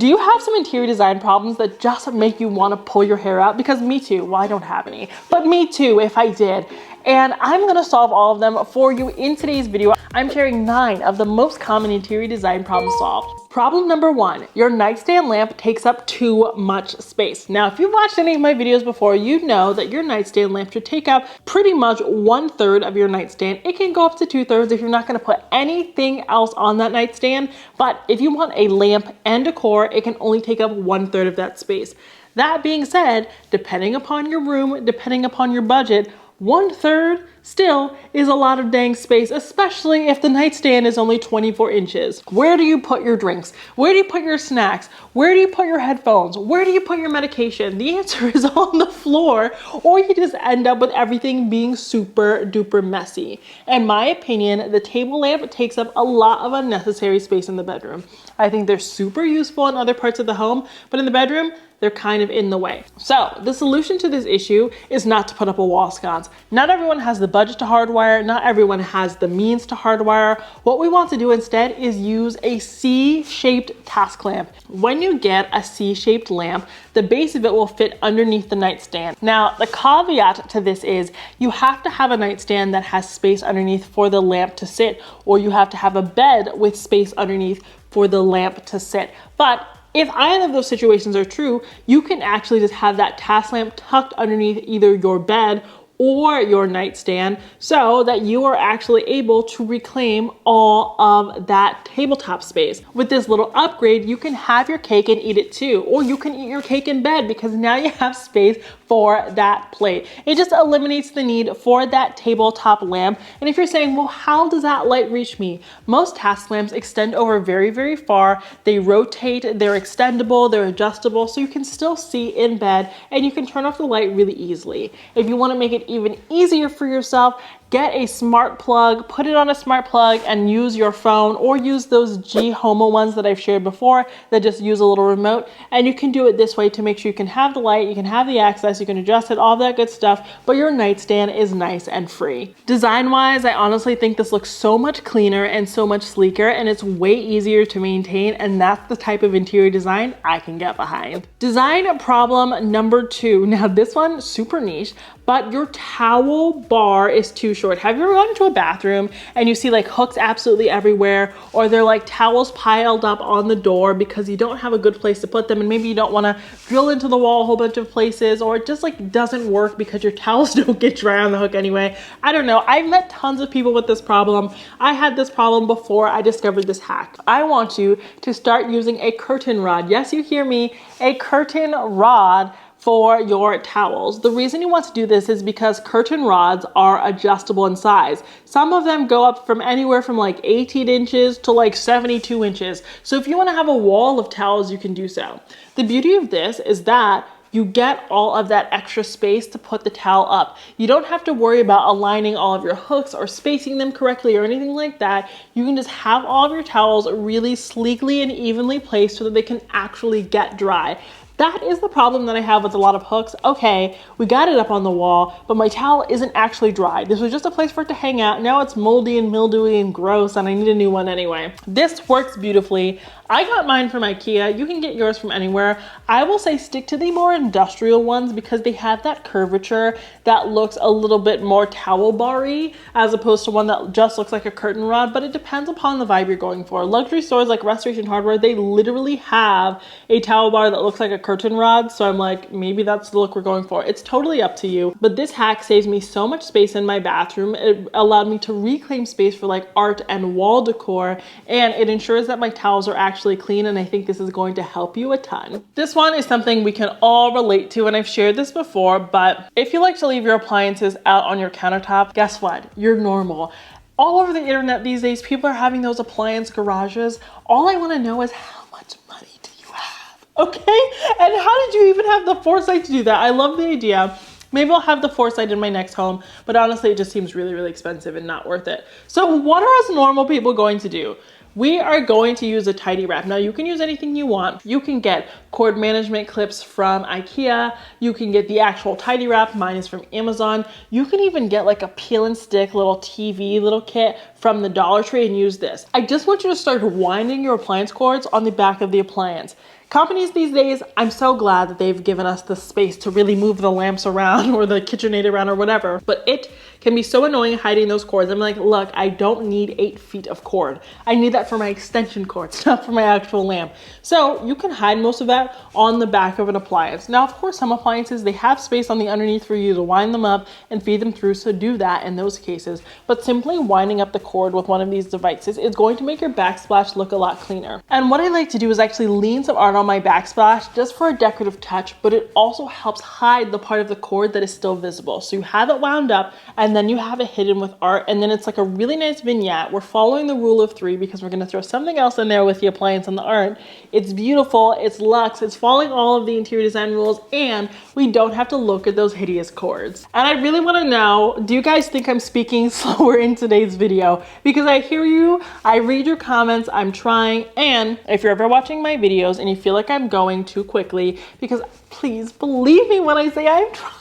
Do you have some interior design problems that just make you want to pull your hair out? Because me too. Well, I don't have any, but me too if I did. And I'm gonna solve all of them for you in today's video. I'm sharing 9 of the most common interior design problems solved. Problem number 1, your nightstand lamp takes up too much space. Now, if you've watched any of my videos before, you know that your nightstand lamp should take up pretty much 1/3 of your nightstand. It can go up to 2/3 if you're not gonna put anything else on that nightstand. But if you want a lamp and decor, it can only take up 1/3 of that space. That being said, depending upon your room, depending upon your budget, 1/3 still is a lot of dang space, especially if the nightstand is only 24 inches. Where do you put your drinks? Where do you put your snacks? Where do you put your headphones? Where do you put your medication? The answer is on the floor, or you just end up with everything being super duper messy. In my opinion, the table lamp takes up a lot of unnecessary space in the bedroom. I think they're super useful in other parts of the home, but in the bedroom, they're kind of in the way. So the solution to this issue is not to put up a wall sconce. Not everyone has the budget to hardwire. Not everyone has the means to hardwire. What we want to do instead is use a C-shaped task lamp. When you get a C-shaped lamp, the base of it will fit underneath the nightstand. Now, the caveat to this is you have to have a nightstand that has space underneath for the lamp to sit, or you have to have a bed with space underneath for the lamp to sit. But if either of those situations are true, you can actually just have that task lamp tucked underneath either your bed or your nightstand so that you are actually able to reclaim all of that tabletop space. With this little upgrade, you can have your cake and eat it too, or you can eat your cake in bed because now you have space for that plate. It just eliminates the need for that tabletop lamp. And if you're saying, well, how does that light reach me? Most task lamps extend over very, very far. They rotate, they're extendable, they're adjustable, so you can still see in bed and you can turn off the light really easily. If you want to make it even easier for yourself, get a smart plug, put it on a smart plug and use your phone, or use those G-Homo ones that I've shared before that just use a little remote. And you can do it this way to make sure you can have the light, you can have the access, you can adjust it, all that good stuff, but your nightstand is nice and free. Design-wise, I honestly think this looks so much cleaner and so much sleeker, and it's way easier to maintain, and that's the type of interior design I can get behind. Design problem number 2. Now this one, super niche, but your towel bar is too short. Have you ever gone into a bathroom and you see like hooks absolutely everywhere, or they're like towels piled up on the door because you don't have a good place to put them, and maybe you don't want to drill into the wall a whole bunch of places, or it just like doesn't work because your towels don't get dry on the hook anyway. I don't know. I've met tons of people with this problem. I had this problem before I discovered this hack. I want you to start using a curtain rod. Yes, you hear me, a curtain rod for your towels. The reason you want to do this is because curtain rods are adjustable in size. Some of them go up from anywhere from like 18 inches to like 72 inches. So if you want to have a wall of towels, you can do so. The beauty of this is that you get all of that extra space to put the towel up. You don't have to worry about aligning all of your hooks or spacing them correctly or anything like that. You can just have all of your towels really sleekly and evenly placed so that they can actually get dry. That is the problem that I have with a lot of hooks. Okay, we got it up on the wall, but my towel isn't actually dry. This was just a place for it to hang out. Now it's moldy and mildewy and gross, and I need a new one anyway. This works beautifully. I got mine from IKEA. You can get yours from anywhere. I will say stick to the more industrial ones because they have that curvature that looks a little bit more towel bar-y as opposed to one that just looks like a curtain rod, but it depends upon the vibe you're going for. Luxury stores like Restoration Hardware, they literally have a towel bar that looks like a curtain rod, so I'm like, maybe that's the look we're going for. It's totally up to you, but this hack saves me so much space in my bathroom. It allowed me to reclaim space for like art and wall decor, and it ensures that my towels are actually clean, and I think this is going to help you a ton. This one is something we can all relate to, and I've shared this before, but if you like to leave your appliances out on your countertop, guess what? You're normal. All over the internet these days, people are having those appliance garages. All I want to know is how much money do you have? Okay? And how did you even have the foresight to do that? I love the idea. Maybe I'll have the foresight in my next home, but honestly, it just seems really, really expensive and not worth it. So what are us normal people going to do? We are going to use a tidy wrap. Now you can use anything you want. You can get cord management clips from IKEA. You can get the actual tidy wrap. Mine is from Amazon. You can even get like a peel and stick little TV little kit from the Dollar Tree and use this. I just want you to start winding your appliance cords on the back of the appliance. Companies these days, I'm so glad that they've given us the space to really move the lamps around or the KitchenAid around or whatever, but it can be so annoying hiding those cords. I'm like, look, I don't need 8 feet of cord. I need that for my extension cords, not for my actual lamp. So you can hide most of that on the back of an appliance. Now, of course, some appliances, they have space on the underneath for you to wind them up and feed them through, so do that in those cases. But simply winding up the cord with one of these devices is going to make your backsplash look a lot cleaner. And what I like to do is actually lean some art on my backsplash just for a decorative touch, but it also helps hide the part of the cord that is still visible. So you have it wound up and then you have it hidden with art, and then it's like a really nice vignette. We're following the rule of 3 because we're going to throw something else in there with the appliance and the art. It's beautiful, it's luxe, it's following all of the interior design rules, and we don't have to look at those hideous cords. And I really want to know, do you guys think I'm speaking slower in today's video? Because I hear you, I read your comments, I'm trying, and if you're ever watching my videos and you feel like I'm going too quickly, because please believe me when I say I'm trying.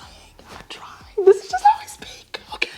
This is just how I speak, okay?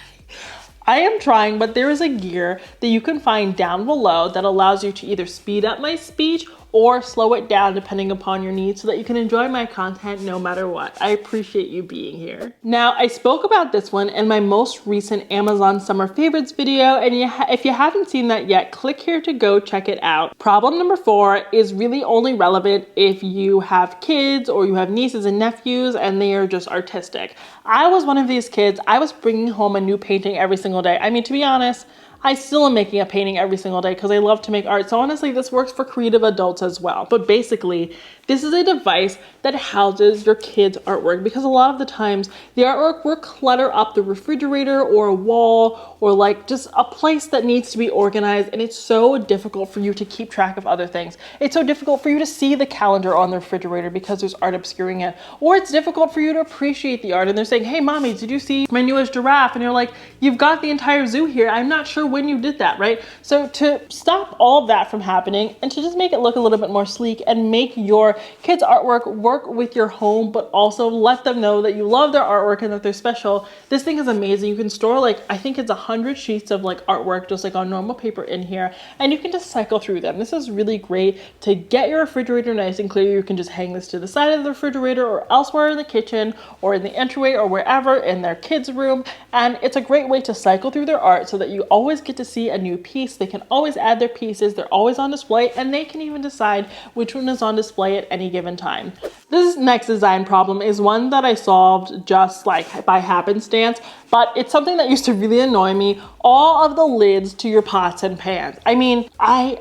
I am trying, but there is a gear that you can find down below that allows you to either speed up my speech or slow it down depending upon your needs so that you can enjoy my content no matter what. I appreciate you being here. Now, I spoke about this one in my most recent Amazon Summer Favorites video, and if you haven't seen that yet, click here to go check it out. Problem number 4 is really only relevant if you have kids or you have nieces and nephews and they are just artistic. I was one of these kids. I was bringing home a new painting every single day. I mean, to be honest, I still am making a painting every single day because I love to make art. So honestly, this works for creative adults as well. But basically, this is a device that houses your kids' artwork, because a lot of the times the artwork will clutter up the refrigerator or a wall or like just a place that needs to be organized. And it's so difficult for you to keep track of other things. It's so difficult for you to see the calendar on the refrigerator because there's art obscuring it. Or it's difficult for you to appreciate the art. And they're saying, hey, mommy, did you see my newest giraffe? And you're like, you've got the entire zoo here. I'm not sure when you did that, right? So to stop all of that from happening and to just make it look a little bit more sleek and make your kids' artwork work with your home, but also let them know that you love their artwork and that they're special, this thing is amazing. You can store like, I think it's 100 sheets of like artwork just like on normal paper in here, and you can just cycle through them. This is really great to get your refrigerator nice and clear. You can just hang this to the side of the refrigerator or elsewhere in the kitchen or in the entryway or wherever in their kids' room, and it's a great way to cycle through their art so that you always get to see a new piece. They can always add their pieces. They're always on display, and they can even decide which one is on display at any given time. This next design problem is one that I solved just like by happenstance, but it's something that used to really annoy me. All of the lids to your pots and pans. I mean, I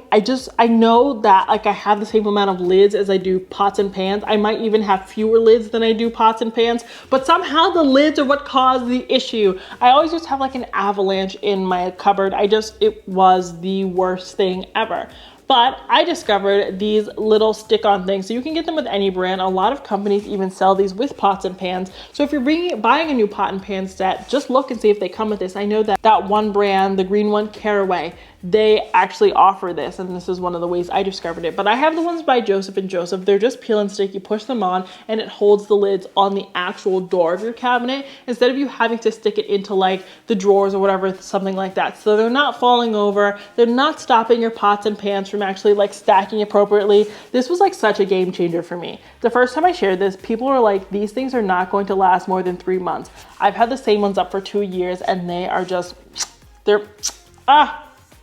know that like I have the same amount of lids as I do pots and pans. I might even have fewer lids than I do pots and pans, but somehow the lids are what caused the issue. I always just have like an avalanche in my cupboard. It was the worst thing ever. But I discovered these little stick-on things. So you can get them with any brand. A lot of companies even sell these with pots and pans. So if you're buying a new pot and pan set, just look and see if they come with this. I know that one brand, the green one, Caraway, they actually offer this, and this is one of the ways I discovered it. But I have the ones by Joseph & Joseph. They're just peel and stick. You push them on and it holds the lids on the actual door of your cabinet instead of you having to stick it into like the drawers or whatever, something like that. So they're not falling over. They're not stopping your pots and pans from actually like stacking appropriately. This was like such a game changer for me. The first time I shared this, people were like, these things are not going to last more than 3 months. I've had the same ones up for 2 years and they are just,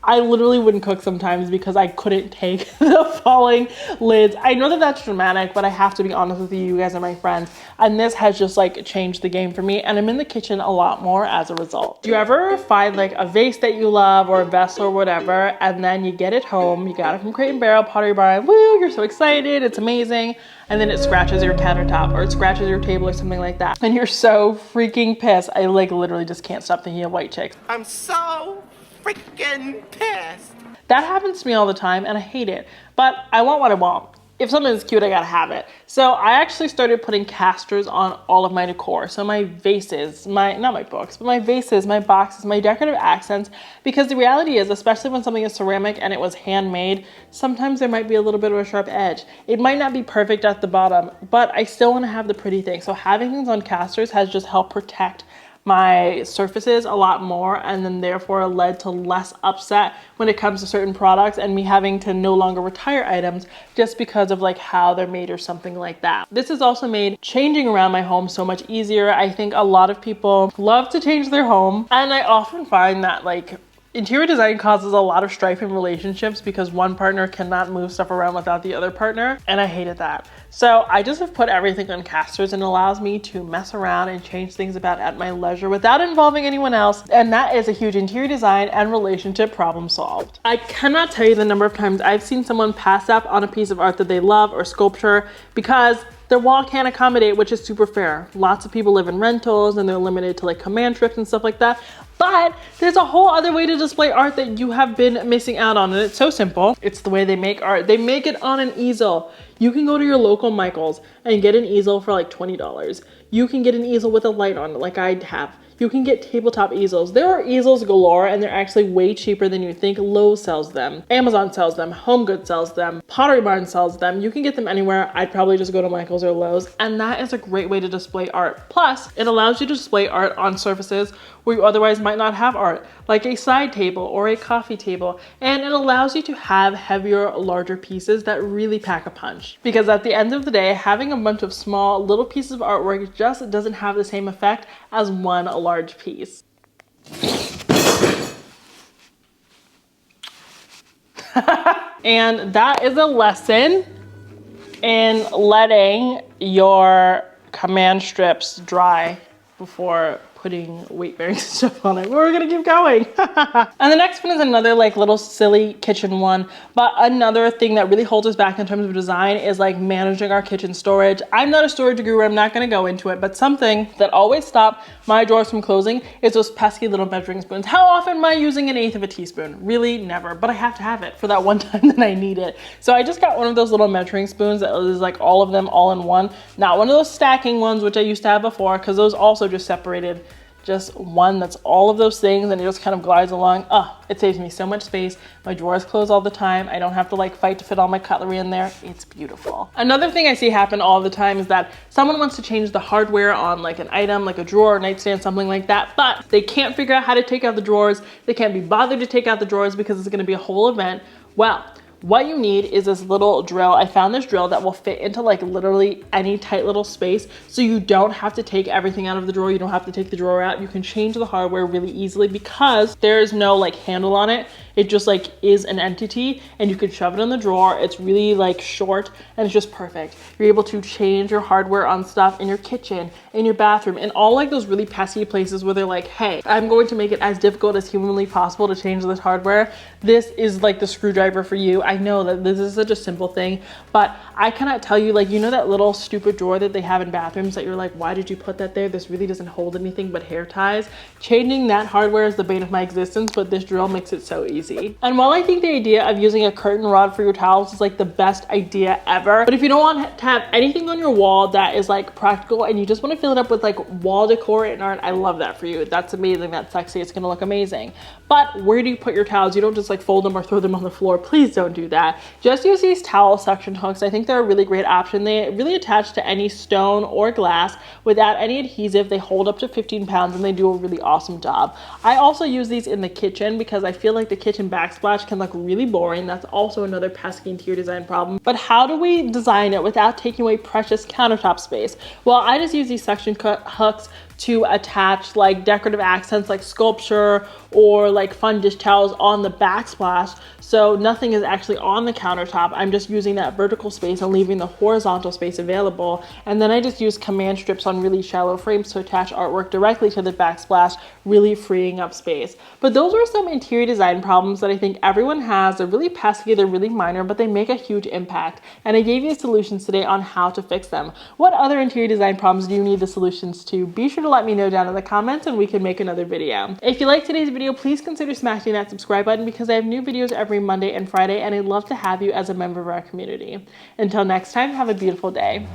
I literally wouldn't cook sometimes because I couldn't take the falling lids. I know that that's dramatic, but I have to be honest with you. You guys are my friends. And this has just like changed the game for me. And I'm in the kitchen a lot more as a result. Do you ever find like a vase that you love or a vessel or whatever, and then you get it home, you got it from Crate & Barrel, Pottery Barn, woo, you're so excited, it's amazing. And then it scratches your countertop or it scratches your table or something like that. And you're so freaking pissed. I like literally just can't stop thinking of white chicks. I'm so freaking pissed. That happens to me all the time and I hate it, but I want what I want. If something is cute, I gotta have it. So I actually started putting casters on all of my decor. So my vases, not my books, but my vases, my boxes, my decorative accents, because the reality is, especially when something is ceramic and it was handmade, sometimes there might be a little bit of a sharp edge. It might not be perfect at the bottom, but I still wanna have the pretty thing. So having things on casters has just helped protect my surfaces a lot more, and then therefore led to less upset when it comes to certain products and me having to no longer retire items just because of like how they're made or something like that. This has also made changing around my home so much easier. I think a lot of people love to change their home, and I often find that like interior design causes a lot of strife in relationships because one partner cannot move stuff around without the other partner, and I hated that. So I just have put everything on casters, and it allows me to mess around and change things about at my leisure without involving anyone else, and that is a huge interior design and relationship problem solved. I cannot tell you the number of times I've seen someone pass up on a piece of art that they love or sculpture because their wall can't accommodate, which is super fair. Lots of people live in rentals and they're limited to like command strips and stuff like that. But there's a whole other way to display art that you have been missing out on, and it's so simple. It's the way they make art. They make it on an easel. You can go to your local Michael's and get an easel for like $20. You can get an easel with a light on it like I have. You can get tabletop easels. There are easels galore, and they're actually way cheaper than you think. Lowe's sells them, Amazon sells them, HomeGoods sells them, Pottery Barn sells them. You can get them anywhere. I'd probably just go to Michael's or Lowe's, and that is a great way to display art. Plus, it allows you to display art on surfaces where you otherwise might not have art, like a side table or a coffee table, and it allows you to have heavier, larger pieces that really pack a punch. Because at the end of the day, having a bunch of small little pieces of artwork just doesn't have the same effect as one large piece. And that is a lesson in letting your command strips dry before putting weight bearing stuff on it. We're gonna keep going. And the next one is another like little silly kitchen one, but another thing that really holds us back in terms of design is like managing our kitchen storage. I'm not a storage guru, I'm not gonna go into it, but something that always stopped my drawers from closing is those pesky little measuring spoons. How often am I using 1/8 of a teaspoon? Really, never, but I have to have it for that one time that I need it. So I just got one of those little measuring spoons that is like all of them all in one. Not one of those stacking ones, which I used to have before, because those also just separated. Just one that's all of those things, and it just kind of glides along. It saves me so much space. My drawers close all the time. I don't have to like fight to fit all my cutlery in there. It's beautiful. Another thing I see happen all the time is that someone wants to change the hardware on like an item, like a drawer or nightstand, something like that, but they can't figure out how to take out the drawers. They can't be bothered to take out the drawers because it's gonna be a whole event. Well, what you need is this little drill. I found this drill that will fit into like literally any tight little space, so you don't have to take everything out of the drawer. You don't have to take the drawer out. You can change the hardware really easily because there is no like handle on it. It just like is an entity, and you can shove it in the drawer. It's really like short and it's just perfect. You're able to change your hardware on stuff in your kitchen, in your bathroom, and all like those really pesky places where they're like, hey, I'm going to make it as difficult as humanly possible to change this hardware. This is like the screwdriver for you. I know that this is such a simple thing, but I cannot tell you, like, you know that little stupid drawer that they have in bathrooms that you're like, why did you put that there? This really doesn't hold anything but hair ties. Changing that hardware is the bane of my existence, but this drill makes it so easy. And while I think the idea of using a curtain rod for your towels is like the best idea ever, but if you don't want to have anything on your wall that is like practical and you just want to fill it up with like wall decor and art, I love that for you. That's amazing. That's sexy. It's gonna look amazing. But where do you put your towels? You don't just like fold them or throw them on the floor. Please don't do that. Just use these towel suction hooks. I think they're a really great option. They really attach to any stone or glass without any adhesive. They hold up to 15 pounds and they do a really awesome job. I also use these in the kitchen because I feel like the kitchen backsplash can look really boring. That's also another pesky interior design problem. But how do we design it without taking away precious countertop space? Well, I just use these suction hooks to attach like decorative accents like sculpture or like fun dish towels on the backsplash, so nothing is actually on the countertop. I'm just using that vertical space and leaving the horizontal space available, and then I just use command strips on really shallow frames to attach artwork directly to the backsplash, really freeing up space. But those are some interior design problems that I think everyone has. They're really pesky, they're really minor, but they make a huge impact, and I gave you solutions today on how to fix them. What other interior design problems do you need the solutions to? Be sure to let me know down in the comments and we can make another video. If you like today's video, please consider smashing that subscribe button because I have new videos every Monday and Friday, and I'd love to have you as a member of our community. Until next time, have a beautiful day.